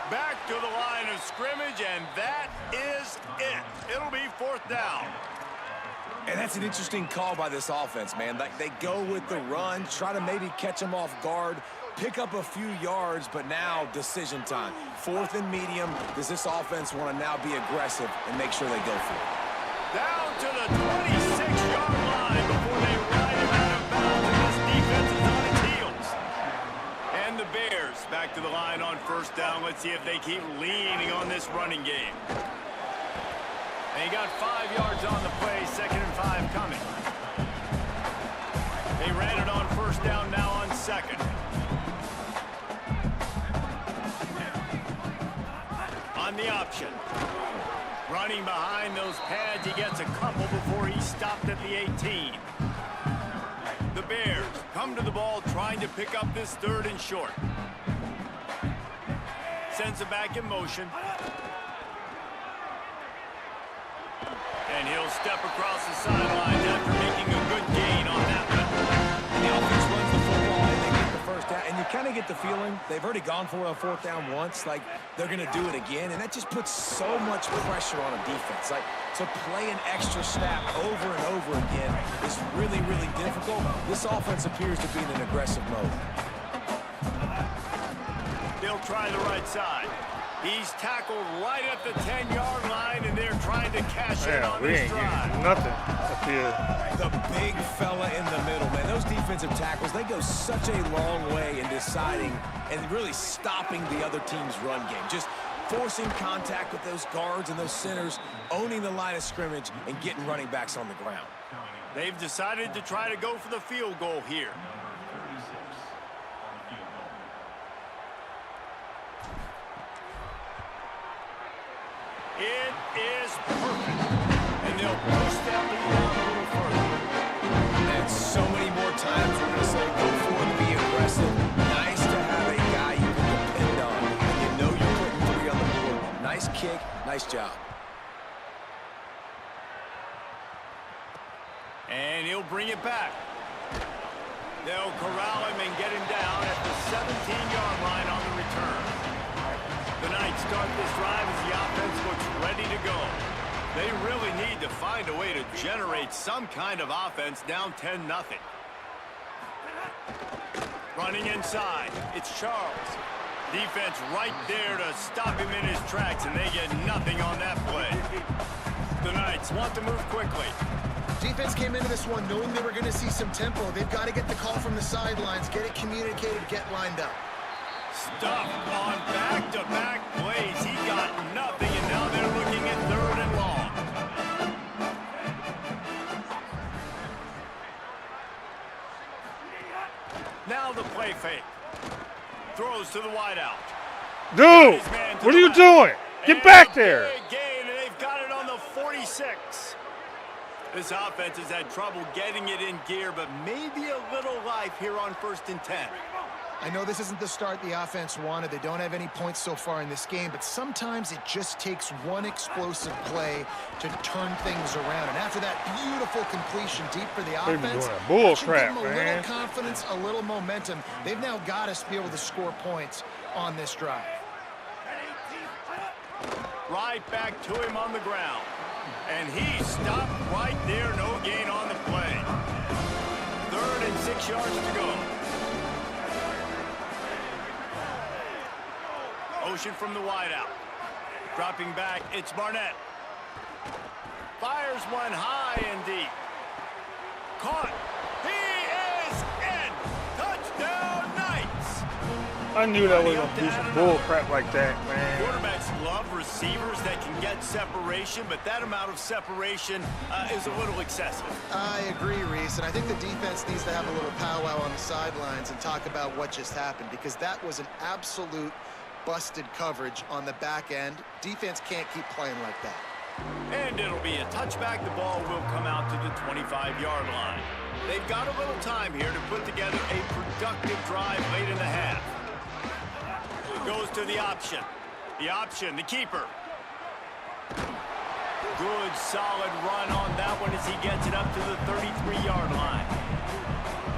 Back to the line of scrimmage, and that is it. It'll be 4th down. And that's an interesting call by this offense, man. Like, they go with the run, try to maybe catch them off guard, pick up a few yards, but now decision time. 4th and medium. Does this offense want to now be aggressive and make sure they go for it? Down to the 26-yard line before they ride him out of bounds, and this defense is on its heels. And the Bears back to the line on 1st down. Let's see if they keep leaning on this running game. They got 5 yards on the play, 2nd and 5 coming. They ran it on 1st down, now on 2nd. On the option. Running behind those pads, he gets a couple before he stopped at the 18. The Bears come to the ball trying to pick up this 3rd and short. Sends it back in motion. And he'll step across the sidelines after making a good gain on that one. And the offense runs the football, and they get the 1st down. And you kind of get the feeling they've already gone for it on 4th down once. Like, they're going to do it again. And that just puts so much pressure on a defense. Like, to play an extra snap over and over again is really, really difficult. This offense appears to be in an aggressive mode. They'll try the right side. He's tackled right at the 10-yard line, and they're trying to cash in on We this ain't drive. getting nothing up here. The big fella in the middle, man. Those defensive tackles, they go such a long way in deciding and really stopping the other team's run game. Just forcing contact with those guards and those centers, owning the line of scrimmage, and getting running backs on the ground. They've decided to try to go for the field goal here. It is perfect. And they'll push that lead out a little further. And so many more times we're going to say go for it, be aggressive. Nice to have a guy you can depend on. And you know you're putting 3 on the board. Nice kick, nice job. And he'll bring it back. They'll corral him and get him down at the 17-yard line on the return. The Knights start this drive as the offense looks ready to go. They really need to find a way to generate some kind of offense down 10-0. Running inside, it's Charles. Defense right there to stop him in his tracks, and they get nothing on that play. The Knights want to move quickly. Defense came into this one knowing they were going to see some tempo. They've got to get the call from the sidelines, get it communicated, get lined up. Stuff on back-to-back plays. He got nothing, and now they're looking at 3rd and long. Now the play fake. Throws to the wideout. Dude, what are you doing? Get back there. Gain, and they've got it on the 46. This offense has had trouble getting it in gear, but maybe a little life here on 1st and 10. I know this isn't the start the offense wanted. They don't have any points so far in this game, but sometimes it just takes one explosive play to turn things around. And after that beautiful completion deep for the offense, bull should crap, give them a man. little confidence, a little momentum. They've now got to be able to score points on this drive. Right back to him on the ground. And he stopped right there. No gain on the play. 3rd and 6 yards to go. Motion from the wideout. Dropping back, it's Barnett. Fires one high and deep. Caught. He is in. Touchdown Knights. I knew that was going to do some bull crap like that, man. Quarterbacks love receivers that can get separation, but that amount of separation is a little excessive. I agree, Reese, and I think the defense needs to have a little powwow on the sidelines and talk about what just happened, because that was an absolute busted coverage on the back end. Defense can't keep playing like that. And it'll be a touchback. The ball will come out to the 25-yard line. They've got a little time here to put together a productive drive late in the half. Goes to the option. The option, the keeper. Good, solid run on that one as he gets it up to the 33-yard line.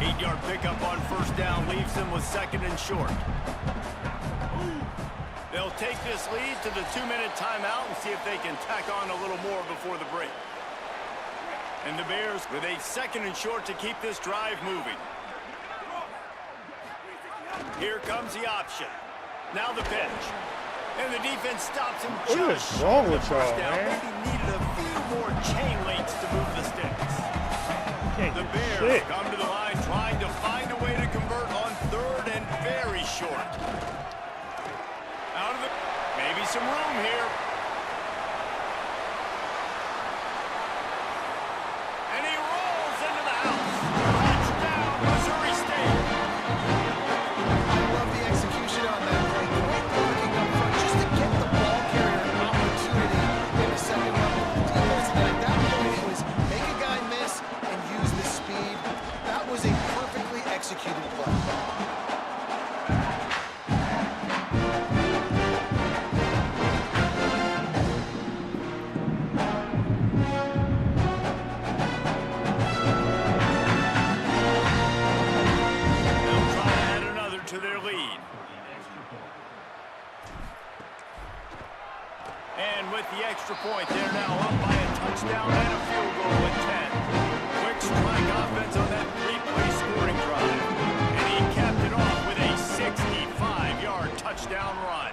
8-yard pickup on 1st down leaves them with 2nd and short. They'll take this lead to the 2-minute timeout and see if they can tack on a little more before the break. And the Bears with a 2nd and short to keep this drive moving. Here comes the option. Now the pitch. And the defense stops him just What is wrong with y'all, down. man? Maybe needed a few more chain links to move the sticks. The Bears shit. come to the line trying to find a way to convert on 3rd and very short. Out of the, maybe some room here. And he rolls into the house. Touchdown, Missouri State. I love the execution on that play. Great blocking up front just to get the ball carrier an opportunity in the 2nd level of the defense. And at that point, it was make a guy miss and use the speed. That was a perfectly executed play. Point. They're now up by a touchdown and a field goal at 10. Quick strike offense on that 3-play scoring drive. And he capped it off with a 65-yard touchdown run.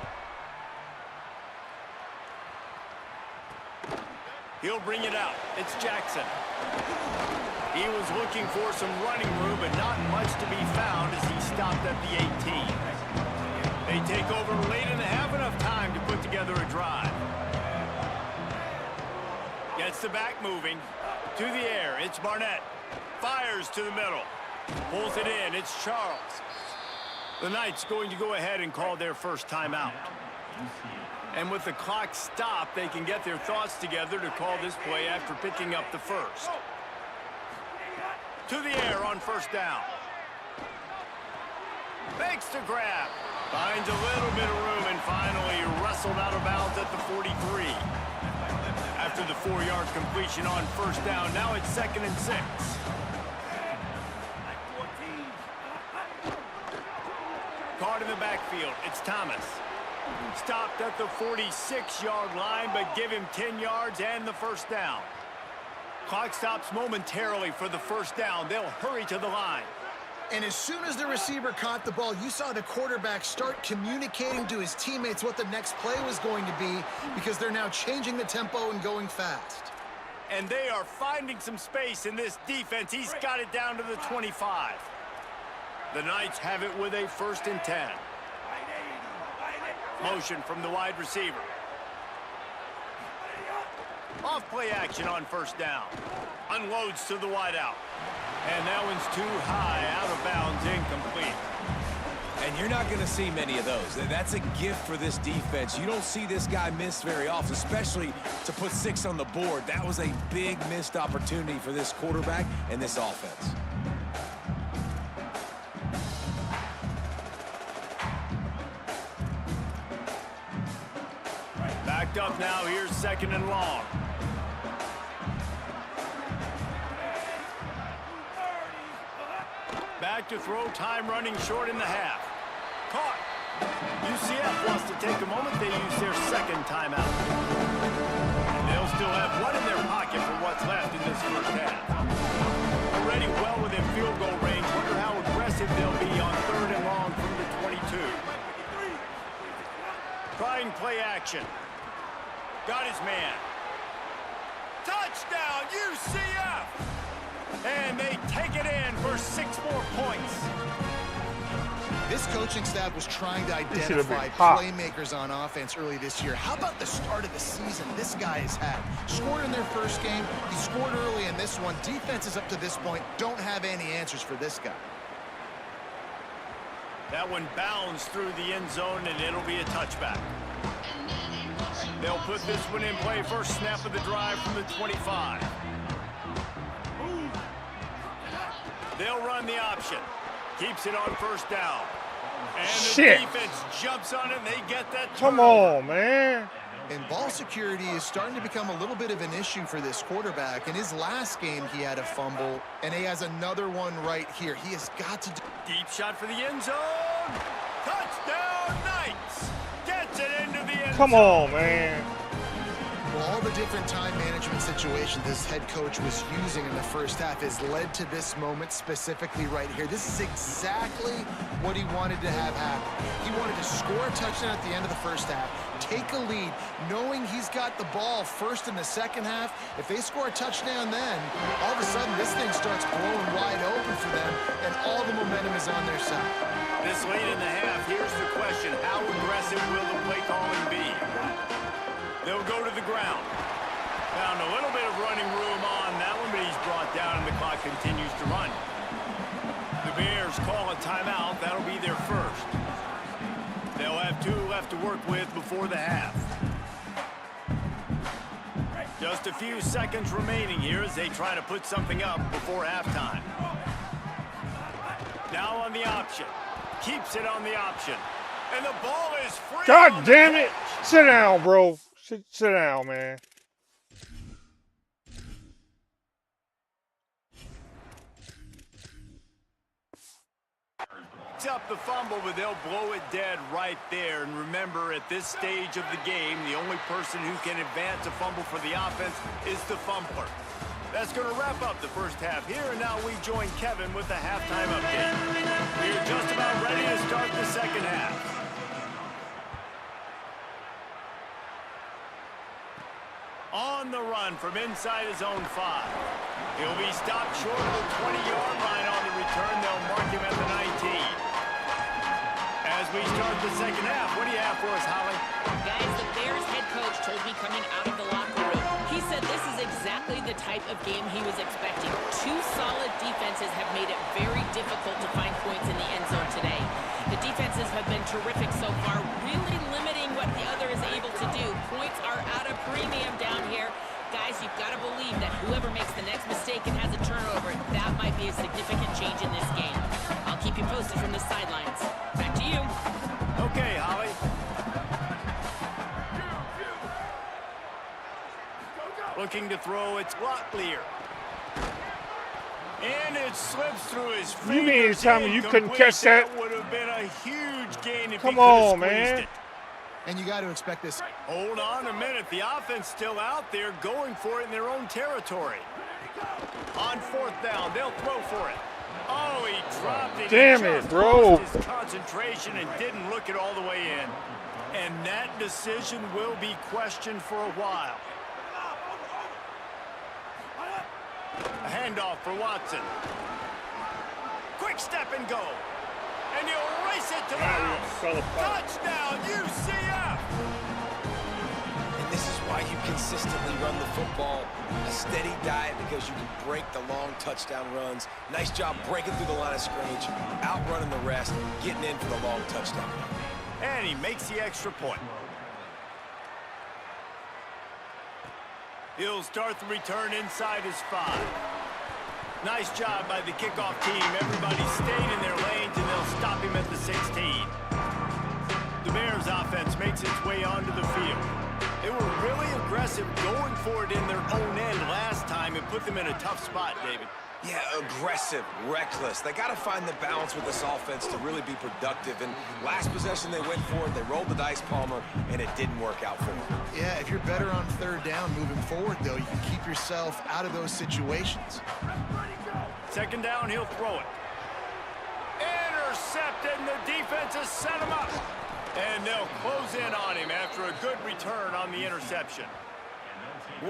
He'll bring it out. It's Jackson. He was looking for some running room, but not much to be found as he stopped at the 18. They take over late in the half, enough time to put together a drive. Gets the back moving. To the air, it's Barnett. Fires to the middle. Pulls it in, it's Charles. The Knights going to go ahead and call their first timeout. And with the clock stopped, they can get their thoughts together to call this play after picking up the first. To the air on 1st down. Makes the grab. Finds a little bit of room and finally wrestled out of bounds at the 43. After the 4-yard completion on 1st down, now it's 2nd and 6. Caught in the backfield, it's Thomas. Stopped at the 46-yard line, but give him 10 yards and the first down. Clock stops momentarily for the first down. They'll hurry to the line. And as soon as the receiver caught the ball, you saw the quarterback start communicating to his teammates what the next play was going to be, because they're now changing the tempo and going fast. And they are finding some space in this defense. He's got it down to the 25. The Knights have it with a 1st and 10. Motion from the wide receiver. Off play action on first down. Unloads to the wideout. And that one's too high, out of bounds, incomplete. And you're not going to see many of those. That's a gift for this defense. You don't see this guy miss very often, especially to put 6 on the board. That was a big missed opportunity for this quarterback and this offense. Backed up now, here's 2nd and long. Back to throw, time running short in the half. Caught. UCF wants to take a moment. They use their 2nd timeout. And they'll still have one in their pocket for what's left in this first half. Already well within field goal range. Wonder how aggressive they'll be on 3rd and long from the 22. Trying play action. Got his man. Touchdown, UCF! And they take it in for 6 more points. This coaching staff was trying to identify playmakers on offense early this year. How about the start of the season this guy has had? Scored in their first game. He scored early in this one. Defenses up to this point don't have any answers for this guy. That one bounds through the end zone, and it'll be a touchback. They'll put this one in play. First snap of the drive from the 25. They'll run the option. Keeps it on first down. And the defense jumps on it, and they get that turn. Come on, man. And ball security is starting to become a little bit of an issue for this quarterback. In his last game, he had a fumble, and he has another one right here. He has got to do... Deep shot for the end zone. Touchdown, Knights. Gets it into the end zone. Come on, man. Well, all the different time management situations this head coach was using in the first half has led to this moment specifically right here. This is exactly what he wanted to have happen. He wanted to score a touchdown at the end of the first half, take a lead, knowing he's got the ball first in the second half. If they score a touchdown then, all of a sudden this thing starts blowing wide open for them, and all the momentum is on their side. This late in the half, here's the question. How aggressive will the play calling be? They'll go to the ground. Found a little bit of running room on that one, but he's brought down and the clock continues to run. The Bears call a timeout. That'll be their first. They'll have 2 left to work with before the half. Just a few seconds remaining here as they try to put something up before halftime. Now on the option. Keeps it on the option. And the ball is free. God damn it. Sit down, bro. Sit down, man. It's up the fumble, but they'll blow it dead right there. And remember, at this stage of the game, the only person who can advance a fumble for the offense is the fumbler. That's going to wrap up the first half here, and now we join Kevin with the halftime update. We're just about ready to start the second half. On the run from inside his own 5. He'll be stopped short of the 20-yard line on the return. They'll mark him at the 19. As we start the second half, what do you have for us, Holly? Guys, the Bears head coach told me coming out of the locker room, he said this is exactly the type of game he was expecting. 2 solid defenses have made it very difficult to find points in the end zone today. The defenses have been terrific so far, really limiting what the other is able to do. Points are at a premium down here. Guys, you've got to believe that whoever makes the next mistake and has a turnover, that might be a significant change in this game. I'll keep you posted from the sidelines. Back to you. Okay, Holly. Looking to throw, it's Locklear. And it slips through his fingers. You mean to tell me you couldn't catch that? That would have been a huge gain if Come he could have on, squeezed man. it. And you got to expect this. Hold on a minute. The offense still out there going for it in their own territory. On 4th down, they'll throw for it. Oh, he dropped it. Damn He it, just bro. lost his concentration and didn't look it all the way in. And that decision will be questioned for a while. A handoff for Watson. Quick step and go. And he'll race it to the house. Touchdown, UCF! And this is why you consistently run the football. A steady diet because you can break the long touchdown runs. Nice job breaking through the line of scrimmage, outrunning the rest, getting in for the long touchdown run. And he makes the extra point. He'll start the return inside his 5. Nice job by the kickoff team. Everybody stayed in their lanes, and they'll stop him at the 16. The Bears offense makes its way onto the field. They were really aggressive going for it in their own end last time and put them in a tough spot, David. Yeah, aggressive, reckless. They got to find the balance with this offense to really be productive. And last possession they went for it, they rolled the dice, Palmer, and it didn't work out for them. Yeah, if you're better on 3rd down moving forward, though, you can keep yourself out of those situations. 2nd down, he'll throw it. Intercepted, and the defense has set him up. And they'll close in on him after a good return on the interception.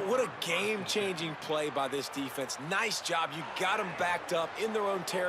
What a game-changing play by this defense. Nice job. You got them backed up in their own territory.